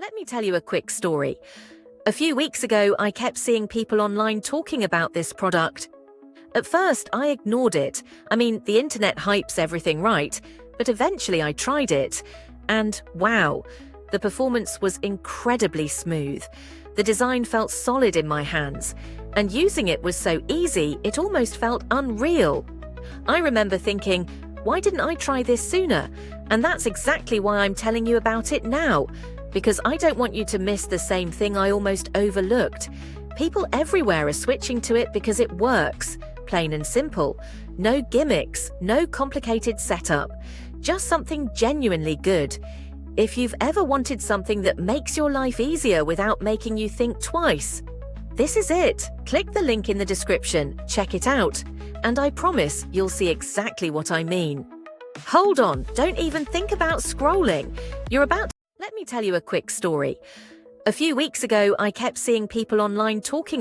Let me tell you a quick story. A few weeks ago, I kept seeing people online talking about this product. At first, I ignored it. The internet hypes everything, right? But eventually I tried it. And wow, the performance was incredibly smooth. The design felt solid in my hands. And using it was so easy, it almost felt unreal. I remember thinking, why didn't I try this sooner? And that's exactly why I'm telling you about it now. Because I don't want you to miss the same thing I almost overlooked. People everywhere are switching to it because it works. Plain and simple. No gimmicks, no complicated setup. Just something genuinely good. If you've ever wanted something that makes your life easier without making you think twice, this is it. Click the link in the description, check it out, and I promise you'll see exactly what I mean. Hold on, don't even think about scrolling. Let me tell you a quick story. A few weeks ago, I kept seeing people online talking about